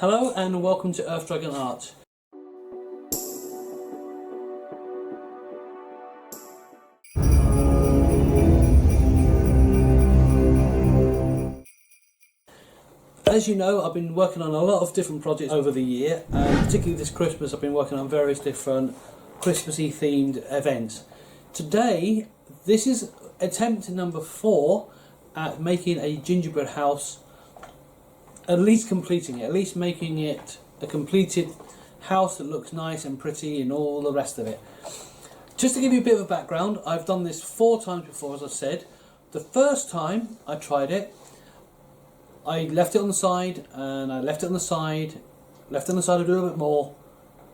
Hello and welcome to ErfDragon Art. As you know, I've been working on a lot of different projects over the year, and particularly this Christmas I've been working on various different Christmassy themed events. Today, this is attempt number 4 at making a gingerbread house, at least completing it, at least making it a completed house that looks nice and pretty and all the rest of it. Just to give you a bit of a background, I've done this 4 times before, as I said. The first time I tried it, I left it on the side, and I left it on the side, left it on the side a little bit more,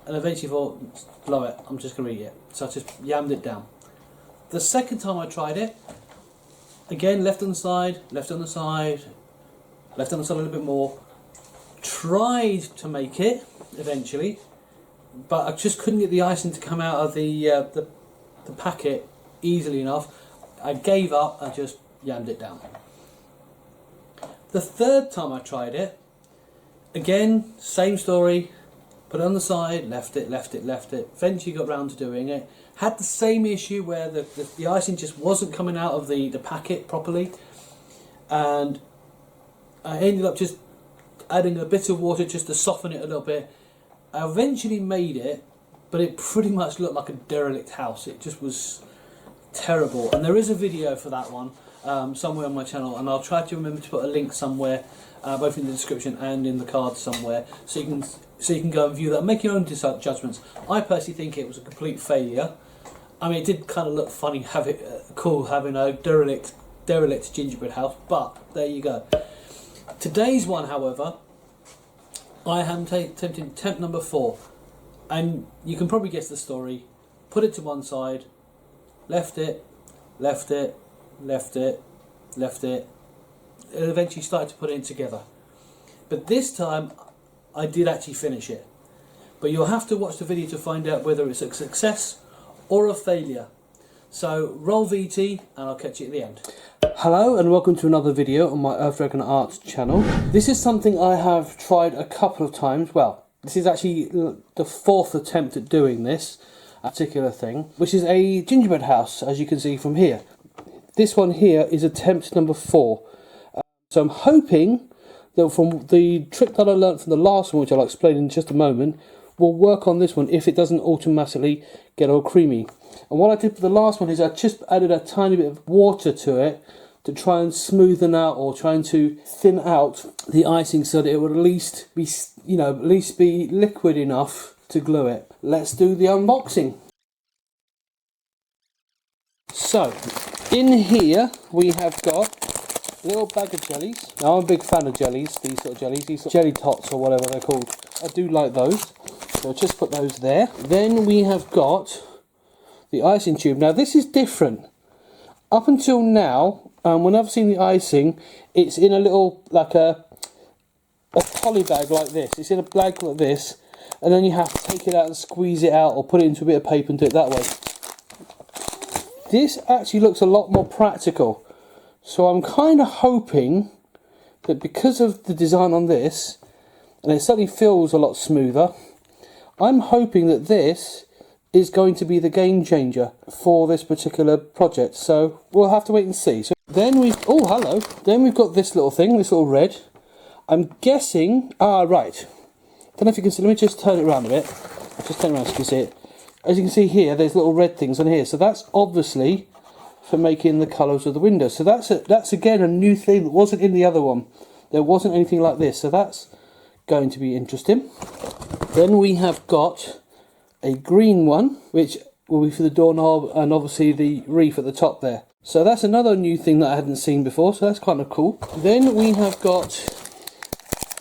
and eventually thought, blow it, I'm just going to eat it. So I just yammed it down. The second time I tried it, again left it on the side, left it on the side, left it on the side a little bit more, tried to make it eventually, but I just couldn't get the icing to come out of the packet easily enough. I gave up and just yammed it down. The third time I tried it, again, same story, put it on the side, left it, eventually got round to doing it. Had the same issue where the icing just wasn't coming out of the packet properly, and I ended up just adding a bit of water just to soften it a little bit. I eventually made it, but it pretty much looked like a derelict house. It just was terrible, and there is a video for that one somewhere on my channel, and I'll try to remember to put a link somewhere, both in the description and in the card somewhere, so you can go and view that and make your own judgments. I personally think it was a complete failure. I mean, it did kind of look funny, cool having a derelict gingerbread house, but there you go. Today's one, however, I am attempting attempt number 4, and you can probably guess the story. Put it to one side, left it, and eventually started to put it in together. But this time I did actually finish it. But you'll have to watch the video to find out whether it's a success or a failure. So roll VT and I'll catch you at the end. Hello and welcome to another video on my ErfDragon Art channel. This is something I have tried a couple of times. Well, this is actually the 4th attempt at doing this particular thing, which is a gingerbread house, as you can see from here. This one here is attempt number 4. So I'm hoping that from the trick that I learned from the last one, which I'll explain in just a moment, will work on this one if it doesn't automatically get all creamy. And what I did for the last one is I just added a tiny bit of water to it to try and smoothen out, or trying to thin out the icing so that it would at least be liquid enough to glue it. Let's do the unboxing. So in here we have got a little bag of jellies. Now I'm a big fan of jellies, these sort of jellies, these sort of jelly tots or whatever they're called. I do like those, so I'll just put those there. Then we have got the icing tube. Now this is different. Up until now, when I've seen the icing, it's in a little, like a poly bag like this. It's in a bag like this, and then you have to take it out and squeeze it out, or put it into a bit of paper and do it that way. This actually looks a lot more practical. So I'm kind of hoping that because of the design on this, and it certainly feels a lot smoother, I'm hoping that this is going to be the game changer for this particular project. So we'll have to wait and see. So then then we've got this little thing, this little red. I'm guessing, right. Don't know if you can see, let me just turn it around a bit. Just turn it around so you can see it. As you can see here, there's little red things on here. So that's obviously for making the colours of the windows. So that's again a new thing that wasn't in the other one. There wasn't anything like this. So that's going to be interesting. Then we have got a green one, which will be for the doorknob, and obviously the wreath at the top there. So that's another new thing that I hadn't seen before, so that's kind of cool. Then we have got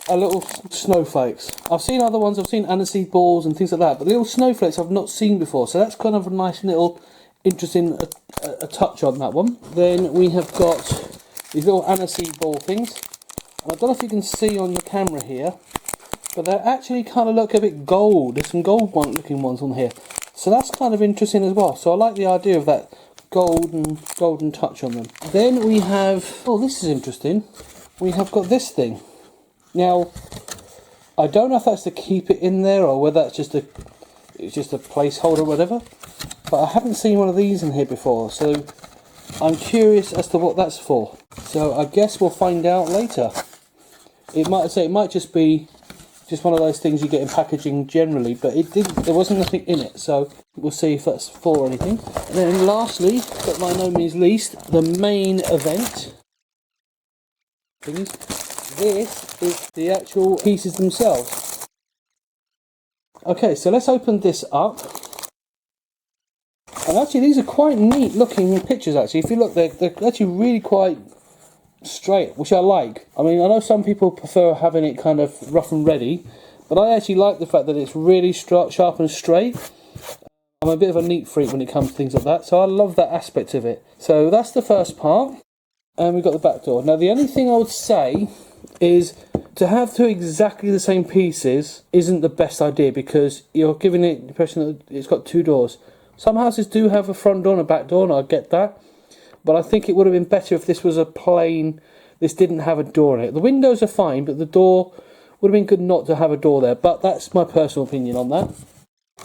a little snowflakes. I've seen other ones, I've seen aniseed balls and things like that, but little snowflakes I've not seen before, so that's kind of a nice little interesting a touch on that one. Then we have got these little aniseed ball things, and I don't know if you can see on the camera here, but they actually kind of look a bit gold. There's some gold looking ones on here, so that's kind of interesting as well. So I like the idea of that golden touch on them. Then we have, oh, this is interesting, we have got this thing. Now I don't know if that's to keep it in there or whether that's just it's just a placeholder or whatever. But I haven't seen one of these in here before, so I'm curious as to what that's for. So I guess we'll find out later. It might just be just one of those things you get in packaging generally, but there wasn't nothing in it, so we'll see if that's for anything. And then lastly, but by no means least, the main event. This is the actual pieces themselves. Okay, so let's open this up. And actually these are quite neat looking pictures actually. If you look, they're actually really quite straight, which I like. I mean, I know some people prefer having it kind of rough and ready, but I actually like the fact that it's really sharp and straight. I'm a bit of a neat freak when it comes to things like that, so I love that aspect of it. So that's the first part, and we've got the back door. Now the only thing I would say is to have two exactly the same pieces isn't the best idea, because you're giving it the impression that it's got two doors. Some houses do have a front door and a back door, and I get that. But I think it would have been better if this was a plain, this didn't have a door in it. The windows are fine, but the door would have been good not to have a door there. But that's my personal opinion on that.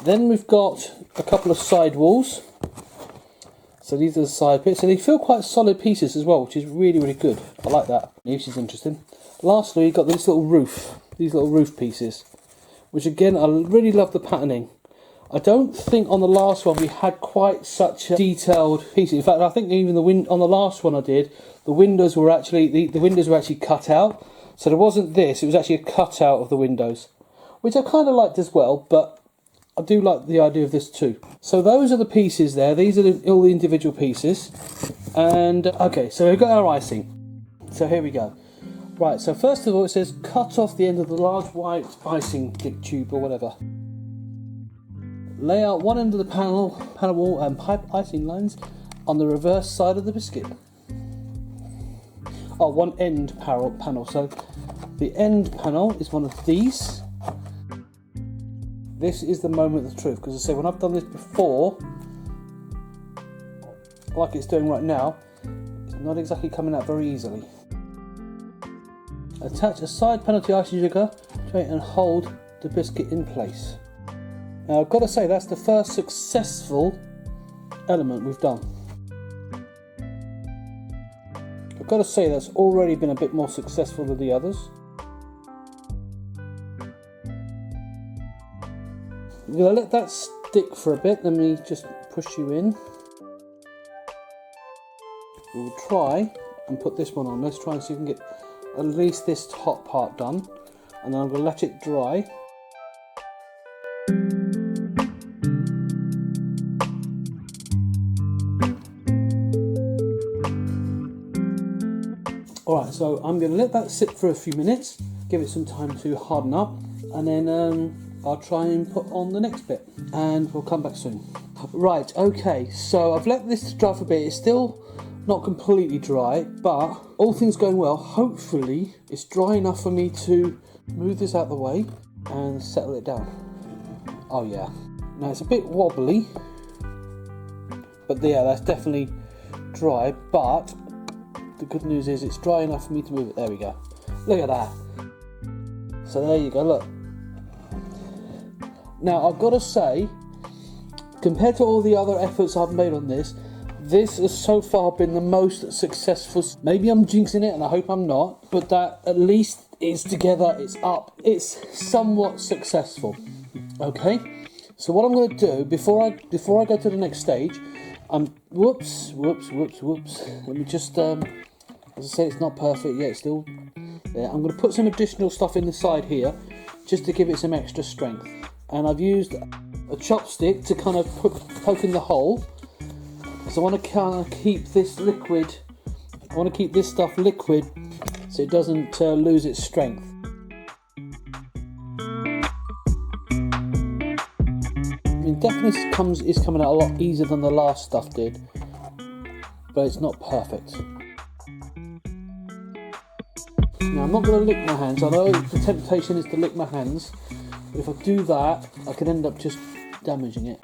Then we've got a couple of side walls. So these are the side bits. And they feel quite solid pieces as well, which is really, really good. I like that. Which is interesting. Lastly, you've got this little roof. These little roof pieces. Which again, I really love the patterning. I don't think on the last one we had quite such a detailed piece. In fact, I think even on the last one I did, the windows were actually the windows were actually cut out. So there wasn't this; it was actually a cutout of the windows, which I kind of liked as well. But I do like the idea of this too. So those are the pieces there. These are all the individual pieces. And okay, so we've got our icing. So here we go. Right. So first of all, it says cut off the end of the large white icing tube or whatever. Lay out one end of the panel wall and pipe icing lines on the reverse side of the biscuit. Oh, one end panel. So the end panel is one of these. This is the moment of truth, because I say when I've done this before, like it's doing right now, it's not exactly coming out very easily. Attach a side panel to the icing sugar tray and hold the biscuit in place. Now I've got to say that's the first successful element we've done. I've got to say that's already been a bit more successful than the others. We're going to let that stick for a bit. Let me just push you in. We'll try and put this one on. Let's try and see if we can get at least this top part done. And then I'm going to let it dry. Alright, so I'm going to let that sit for a few minutes, give it some time to harden up, and then I'll try and put on the next bit, and we'll come back soon. Right, okay, so I've let this dry for a bit. It's still not completely dry, but all things going well, hopefully it's dry enough for me to move this out of the way and settle it down. Oh yeah, now it's a bit wobbly, but yeah, that's definitely dry, but the good news is it's dry enough for me to move it. There we go. Look at that. So there you go, look. Now I've got to say, compared to all the other efforts I've made on this, this has so far been the most successful. Maybe I'm jinxing it and I hope I'm not, but that at least it's together, it's up, it's somewhat successful. Okay, so what I'm going to do before I go to the next stage, whoops. Let me just, as I say, it's not perfect yet, it's still there. I'm going to put some additional stuff in the side here, just to give it some extra strength. And I've used a chopstick to kind of poke in the hole. So I want to kind of keep this liquid, I want to keep this stuff liquid so it doesn't lose its strength. I mean, definitely is coming out a lot easier than the last stuff did, but it's not perfect. Now I'm not going to lick my hands. I know the temptation is to lick my hands, but if I do that, I can end up just damaging it.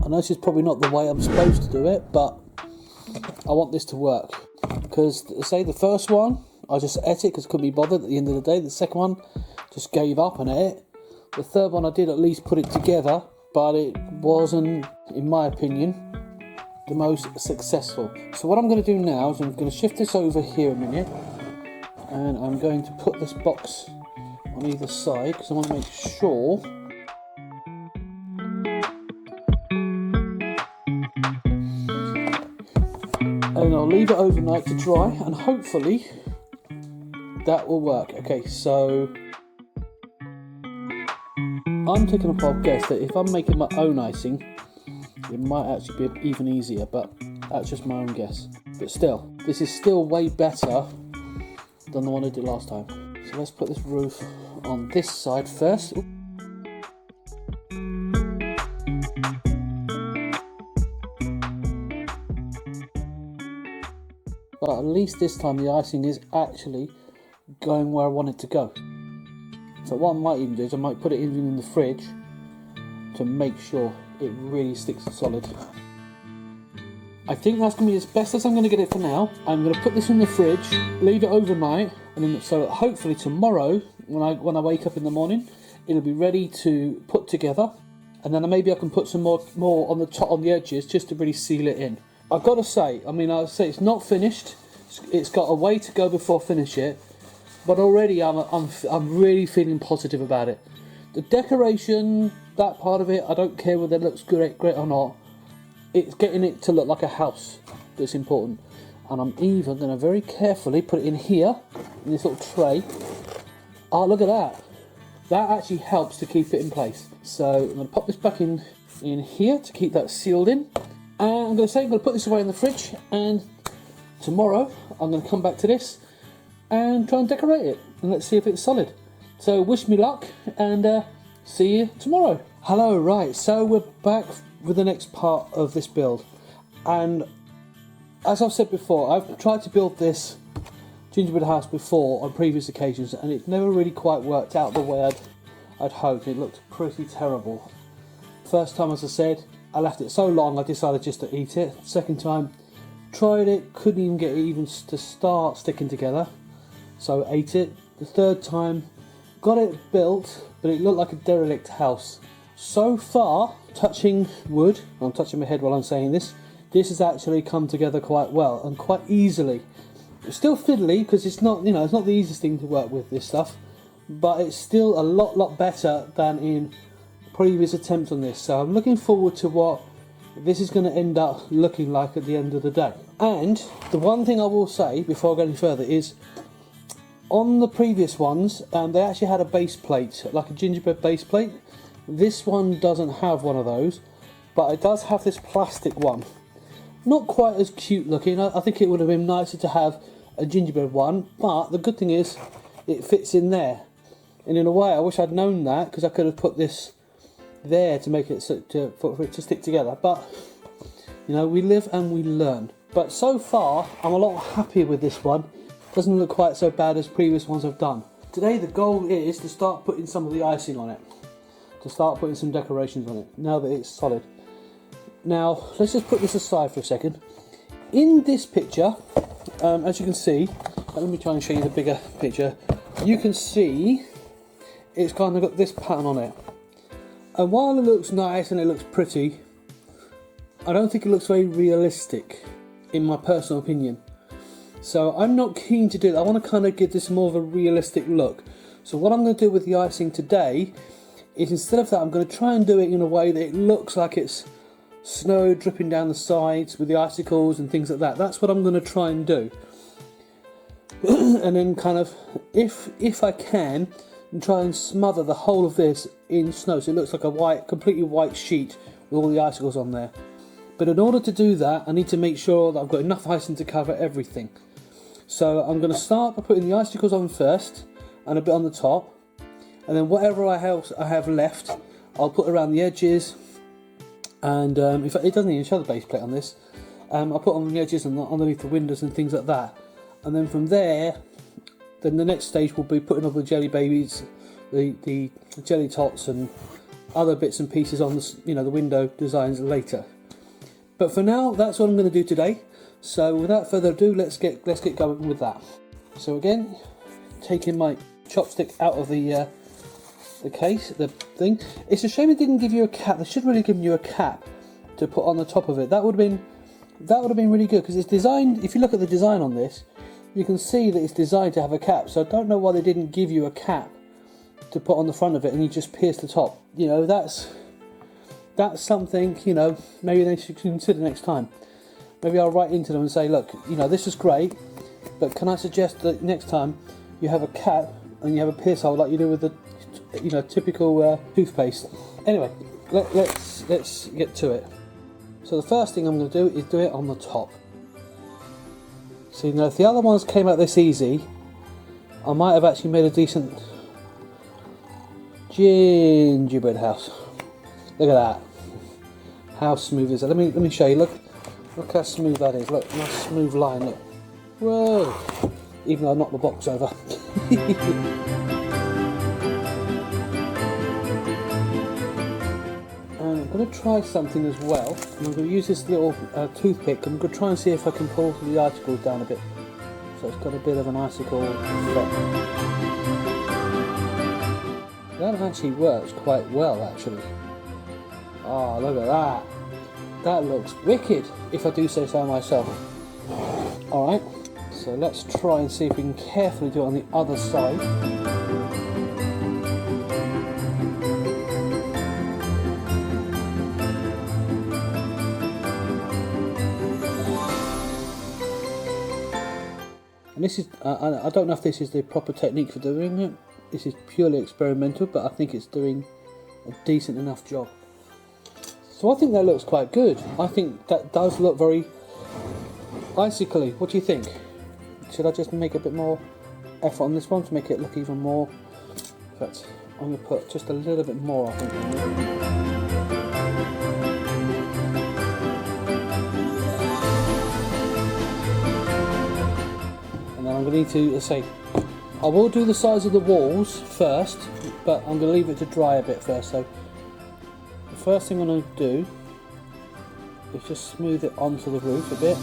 I know this is probably not the way I'm supposed to do it, but I want this to work. because say the first one I just ate it because I couldn't be bothered at the end of the day. The second one just gave up and ate it. The third one I did at least put it together, but it wasn't, in my opinion, the most successful. So what I'm going to do now is I'm going to shift this over here a minute, and I'm going to put this box on either side because I want to make sure and I'll leave it overnight to dry, and hopefully that will work. Okay, so I'm taking a wild guess that if I'm making my own icing, it might actually be even easier, but that's just my own guess. But still, this is still way better than the one I did last time. So let's put this roof on this side first. But at least this time the icing is actually going where I want it to go. So what I might even do is I might put it in the fridge to make sure it really sticks solid. I think that's going to be as best as I'm going to get it for now. I'm going to put this in the fridge, leave it overnight, and then so hopefully tomorrow when I wake up in the morning, it'll be ready to put together, and then maybe I can put some more on the top, on the edges, just to really seal it in. I've got to say, I'll say it's not finished. It's got a way to go before I finish it, but already I'm really feeling positive about it. The decoration, that part of it, I don't care whether it looks great or not. It's getting it to look like a house that's important. And I'm even going to very carefully put it in here, in this little tray. Oh, look at that. That actually helps to keep it in place. So I'm going to pop this back in here to keep that sealed in. And I'm going to put this away in the fridge, and tomorrow I'm going to come back to this and try and decorate it. And let's see if it's solid. So wish me luck, and see you tomorrow. Hello, right, so we're back with the next part of this build, and as I've said before, I've tried to build this gingerbread house before on previous occasions, and it never really quite worked out the way I'd hoped. It looked pretty terrible. First time, as I said, I left it so long I decided just to eat it. Second time, tried it, couldn't even get it even to start sticking together, so I ate it. The third time, got it built, but it looked like a derelict house. So far, touching wood, I'm touching my head while I'm saying this has actually come together quite well and quite easily. It's still fiddly because it's not, it's not the easiest thing to work with, this stuff, but it's still a lot better than in previous attempts on this. So I'm looking forward to what this is going to end up looking like at the end of the day. And the one thing I will say before I go any further is, on the previous ones, they actually had a base plate, like a gingerbread base plate. This one doesn't have one of those, but it does have this plastic one. Not quite as cute looking. I think it would have been nicer to have a gingerbread one, but the good thing is it fits in there. And in a way, I wish I'd known that, because I could have put this there to make it for it to stick together. But we live and we learn. But so far, I'm a lot happier with this one. Doesn't look quite so bad as previous ones I've done. Today the goal is to start putting some of the icing on it, to start putting some decorations on it, now that it's solid. Now let's just put this aside for a second. In this picture, as you can see, let me try and show you the bigger picture. You can see it's kind of got this pattern on it, and while it looks nice and it looks pretty, I don't think it looks very realistic, in my personal opinion. So I'm not keen to do that. I want to kind of give this more of a realistic look. So what I'm going to do with the icing today is, instead of that, I'm going to try and do it in a way that it looks like it's snow dripping down the sides with the icicles and things like that. That's what I'm going to try and do. And then kind of, if I can, try and smother the whole of this in snow, so it looks like a completely white sheet with all the icicles on there. But in order to do that, I need to make sure that I've got enough icing to cover everything. So I'm going to start by putting the icicles on first, and a bit on the top, and then whatever I have left, I'll put around the edges. And in fact, it doesn't even show the base plate on this. I'll put on the edges and underneath the windows and things like that. And then from there, then the next stage will be putting all the jelly babies, the jelly tots, and other bits and pieces on the window designs later. But for now, that's what I'm going to do today. So without further ado, let's get going with that. So again, taking my chopstick out of the case, the thing. It's a shame it didn't give you a cap. They should really give you a cap to put on the top of it. That would have been really good, because it's designed. If you look at the design on this, you can see that it's designed to have a cap. So I don't know why they didn't give you a cap to put on the front of it, and you just pierce the top. You know, that's something, you know, maybe they should consider next time. Maybe I'll write into them and say, look, you know, this is great, but can I suggest that next time you have a cap and you have a pierce hole like you do with the, you know, typical toothpaste. Anyway, let's get to it. So the first thing I'm going to do is do it on the top. So, you know, if the other ones came out this easy, I might have actually made a decent gingerbread house. Look at that. How smooth is it? Let me show you. Look how smooth that is. Look, nice smooth line. Look. Whoa! Even though I knocked the box over. And I'm going to try something as well. And I'm going to use this little toothpick. I'm going to try and see if I can pull the icicles down a bit. So it's got a bit of an icicle effect. That actually works quite well, actually. Oh, look at that. That looks wicked, if I do say so myself. Alright, so let's try and see if we can carefully do it on the other side. And this is, I don't know if this is the proper technique for doing it. This is purely experimental, but I think it's doing a decent enough job. So I think that looks quite good. I think that does look very icicle-y. What do you think? Should I just make a bit more effort on this one to make it look even more? In fact, I'm going to put just a little bit more, I think. And then I'm going to need to, let's say, I will do the size of the walls first, but I'm going to leave it to dry a bit first. So the first thing I'm going to do is just smooth it onto the roof a bit.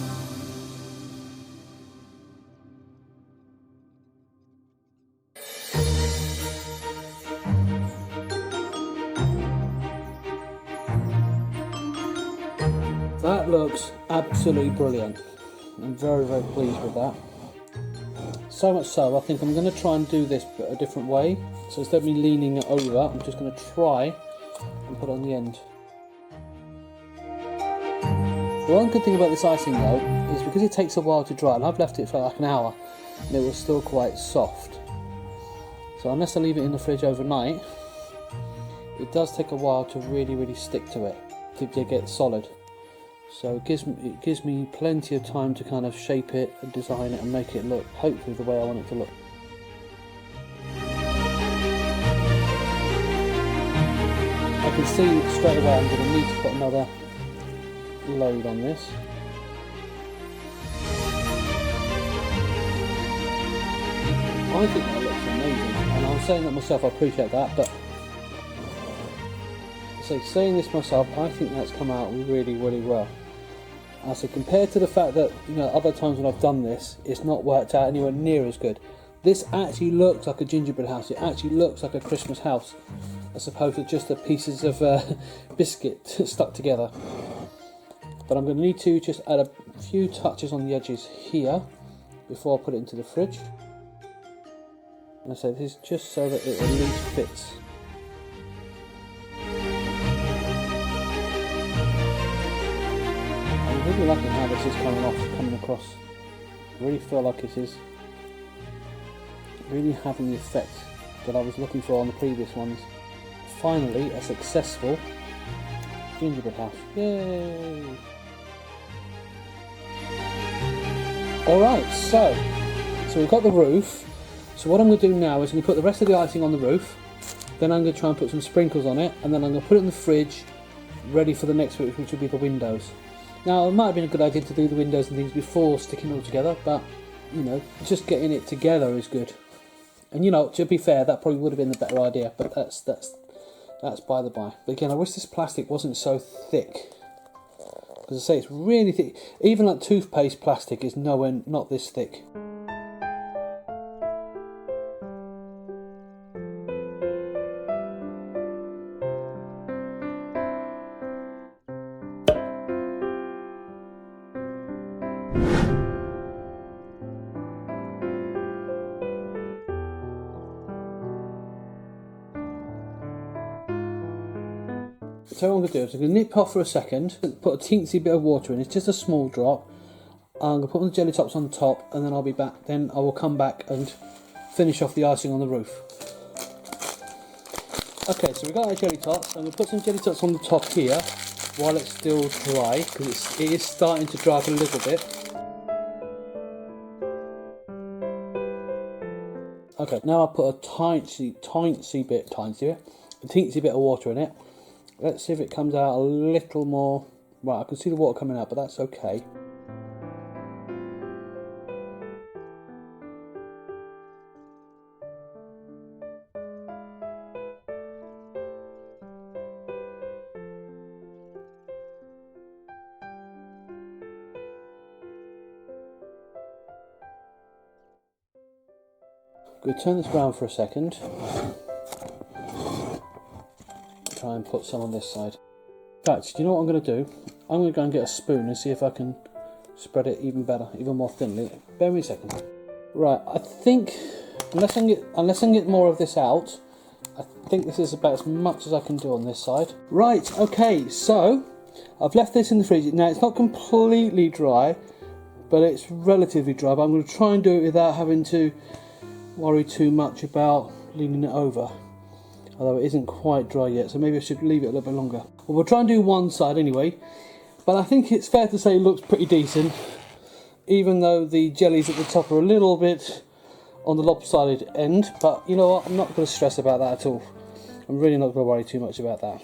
That looks absolutely brilliant. I'm very, very pleased with that. So much so, I think I'm going to try and do this a different way. So instead of me leaning it over, I'm just going to try and put it on the end. The one good thing about this icing though is because it takes a while to dry, and I've left it for like an hour and it was still quite soft. So unless I leave it in the fridge overnight, it does take a while to really stick to it, to get solid. So it gives me plenty of time to kind of shape it and design it and make it look hopefully the way I want it to look. I can see straight away I'm going to need to put another load on this. I think that looks amazing, and I'm saying that myself, I appreciate that, but so saying this myself, I think that's come out really well. So compared to the fact that, you know, other times when I've done this, it's not worked out anywhere near as good. This actually looks like a gingerbread house. It actually looks like a Christmas house, as opposed to just the pieces of biscuit stuck together. But I'm going to need to just add a few touches on the edges here before I put it into the fridge. And I say this is just so that it at least fits. I'm really liking how this is coming across. I really feel like it is really having the effect that I was looking for on the previous ones. Finally, a successful gingerbread house. Yay! Alright, so we've got the roof. So what I'm going to do now is I'm going to put the rest of the icing on the roof, then I'm going to try and put some sprinkles on it, and then I'm going to put it in the fridge ready for the next week, which will be the windows. Now, it might have been a good idea to do the windows and things before sticking it all together, but, you know, just getting it together is good. And, you know, to be fair, that probably would have been the better idea, but that's by the by. But again, I wish this plastic wasn't so thick. Because I say it's really thick. Even like toothpaste plastic is not this thick. So what I'm going to do is I'm going to nip off for a second, put a teensy bit of water in, it's just a small drop. I'm going to put the jelly tops on the top and then I'll be back, then I will come back and finish off the icing on the roof. Okay, so we've got our jelly tops. I'm going to put some jelly tops on the top here while it's still dry, because it is starting to dry up a little bit. Okay, now I'll put a teensy bit of water in it. Let's see if it comes out a little more. Right, I can see the water coming out, but that's okay. I'm going to turn this around for a second. Try and put some on this side. In fact, do you know what I'm going to do? I'm going to go and get a spoon and see if I can spread it even better, even more thinly. Bear with me a second. Right, I think unless I can get more of this out, I think this is about as much as I can do on this side. Right, okay, so I've left this in the fridge. Now it's not completely dry, but it's relatively dry. But I'm going to try and do it without having to worry too much about leaning it over. Although it isn't quite dry yet, so maybe I should leave it a little bit longer. Well, we'll try and do one side anyway, but I think it's fair to say it looks pretty decent, even though the jellies at the top are a little bit on the lopsided end. But you know what, I'm not going to stress about that at all. I'm really not going to worry too much about that.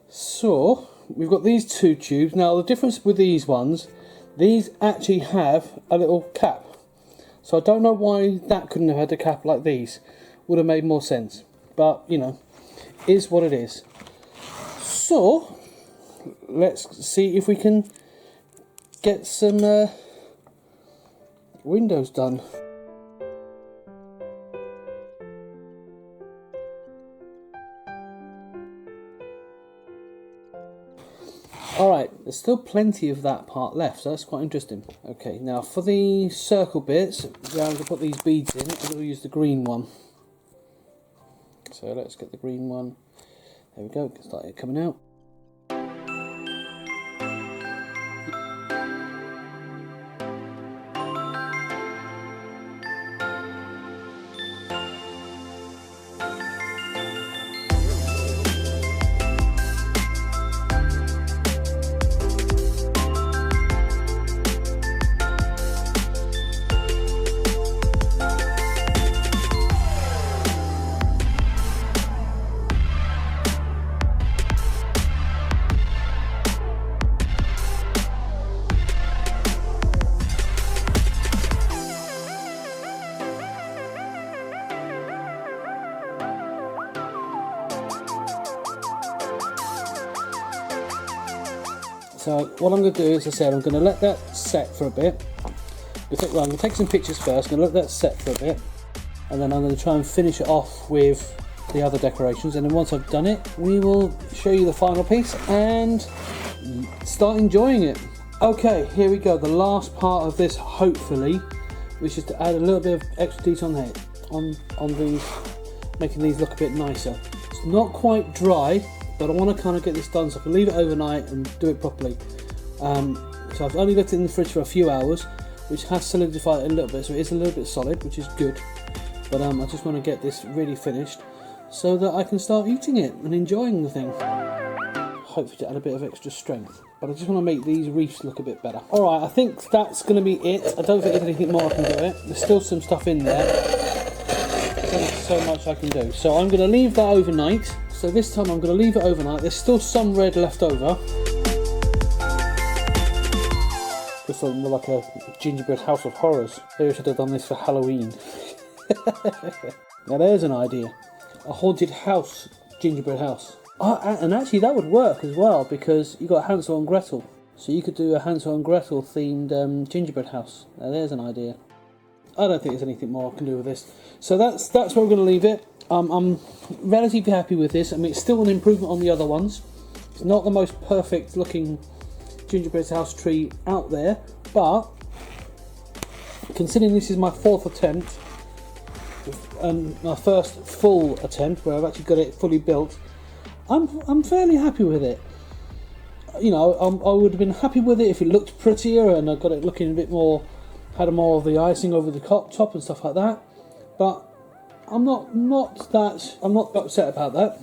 So we've got these two tubes. Now the difference with these ones, these actually have a little cap. So I don't know why that couldn't have had a cap like these. Would have made more sense. But, you know, is what it is. So, let's see if we can get some windows done. Alright, there's still plenty of that part left, so that's quite interesting. Okay, now for the circle bits, we're going to put these beads in. I'm going to use the green one. So let's get the green one. There we go, start it coming out. So what I'm going to do, as I said, I'm going to let that set for a bit. I'm going to take some pictures first, I'm going to let that set for a bit, and then I'm going to try and finish it off with the other decorations, and then once I've done it, we will show you the final piece and start enjoying it. Okay, here we go, the last part of this, hopefully, which is to add a little bit of extra detail on these, making these look a bit nicer. It's not quite dry, but I want to kind of get this done so I can leave it overnight and do it properly. So I've only left it in the fridge for a few hours, which has solidified it a little bit, so it is a little bit solid, which is good. But I just want to get this really finished so that I can start eating it and enjoying the thing. Hopefully to add a bit of extra strength, but I just want to make these reefs look a bit better. Alright, I think that's going to be it. I don't think there's anything more I can do it. There's still some stuff in there. There's so much I can do. So I'm going to leave that overnight. So this time I'm going to leave it overnight. There's still some red left over. This looks more like a gingerbread house of horrors. Maybe I should have done this for Halloween. Now there's an idea. A haunted house gingerbread house. Oh, and actually that would work as well, because you got Hansel and Gretel. So you could do a Hansel and Gretel themed gingerbread house. Now there's an idea. I don't think there's anything more I can do with this. So that's where we're going to leave it. I'm relatively happy with this. I mean, it's still an improvement on the other ones. It's not the most perfect looking gingerbread house tree out there, but considering this is my 4th attempt and my first full attempt where I've actually got it fully built, I'm fairly happy with it. You know, I would have been happy with it if it looked prettier and I got it looking a bit more, had more of the icing over the top and stuff like that. But I'm not upset about that.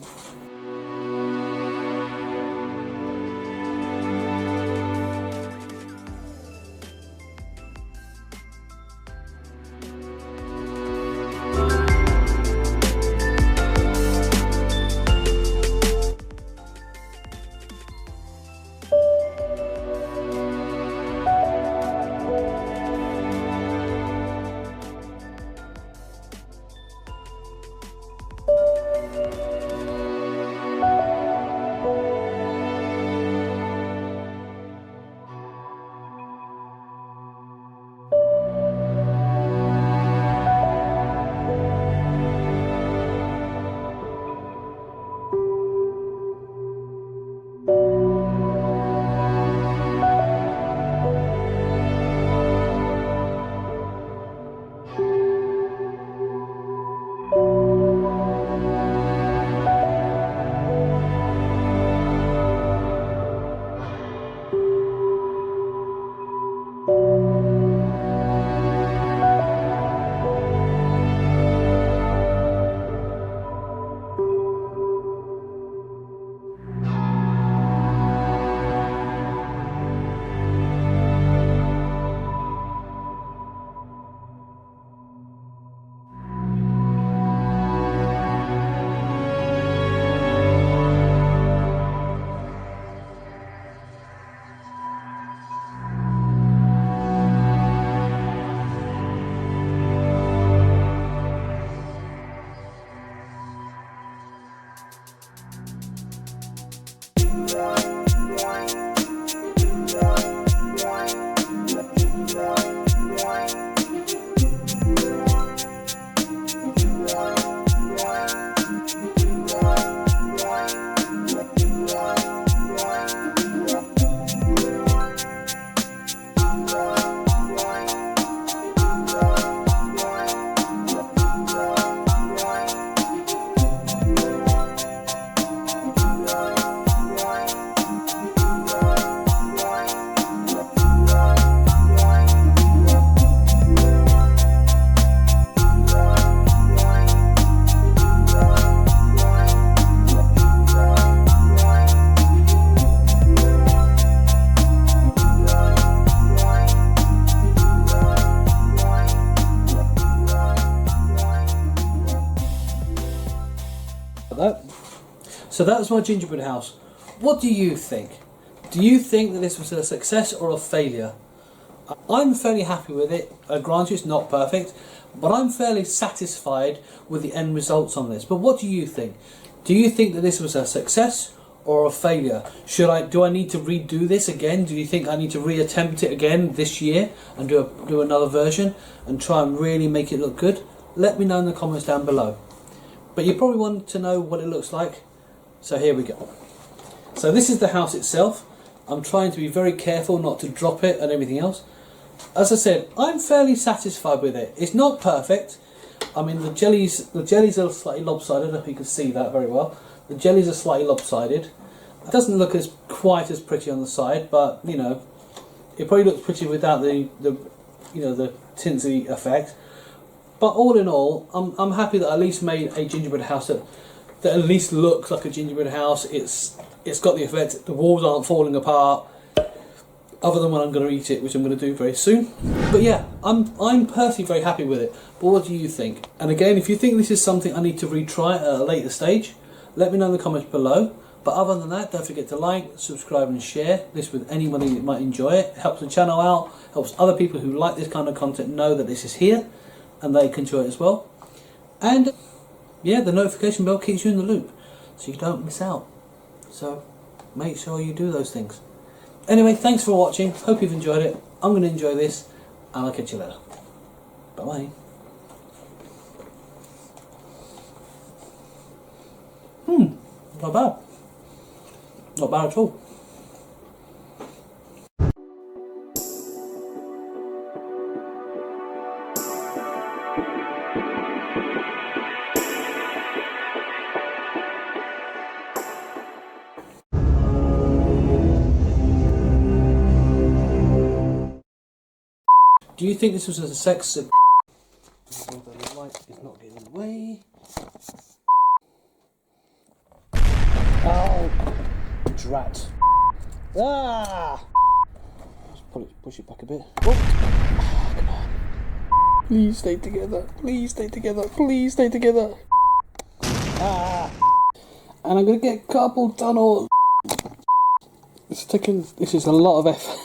So that's my gingerbread house. What do you think? Do you think that this was a success or a failure? I'm fairly happy with it. Granted, it's not perfect, but I'm fairly satisfied with the end results on this. But what do you think? Do you think that this was a success or a failure? Do I need to redo this again? Do you think I need to reattempt it again this year and do another version and try and really make it look good? Let me know in the comments down below. But you probably want to know what it looks like. So here we go. So this is the house itself. I'm trying to be very careful not to drop it and everything else. As I said, I'm fairly satisfied with it. It's not perfect. I mean, the jellies are slightly lopsided. I don't know if you can see that very well. The jellies are slightly lopsided. It doesn't look quite as pretty on the side, but you know, it probably looks pretty without the tinsy effect. But all in all, I'm happy that I at least made a gingerbread house that at least looks like a gingerbread house. It's got the effect. The walls aren't falling apart, other than when I'm going to eat it, which I'm going to do very soon. But yeah, I'm personally very happy with it. But what do you think? And again, if you think this is something I need to retry at a later stage, let me know in the comments below. But other than that, don't forget to like, subscribe and share this with anybody that might enjoy it. It helps the channel out, helps other people who like this kind of content know that this is here and they can enjoy it as well. And yeah, the notification bell keeps you in the loop so you don't miss out. So make sure you do those things. Anyway, thanks for watching. Hope you've enjoyed it. I'm going to enjoy this, and I'll catch you later. Bye-bye. Not bad. Not bad at all. Do you think this was a sex... The light is not getting in the way. Oh, drat. Ah! Just push it back a bit. Oh. Ah, come on. Please stay together. Please stay together. Please stay together. Ah! And I'm going to get carpal tunnel. This is a lot of effort.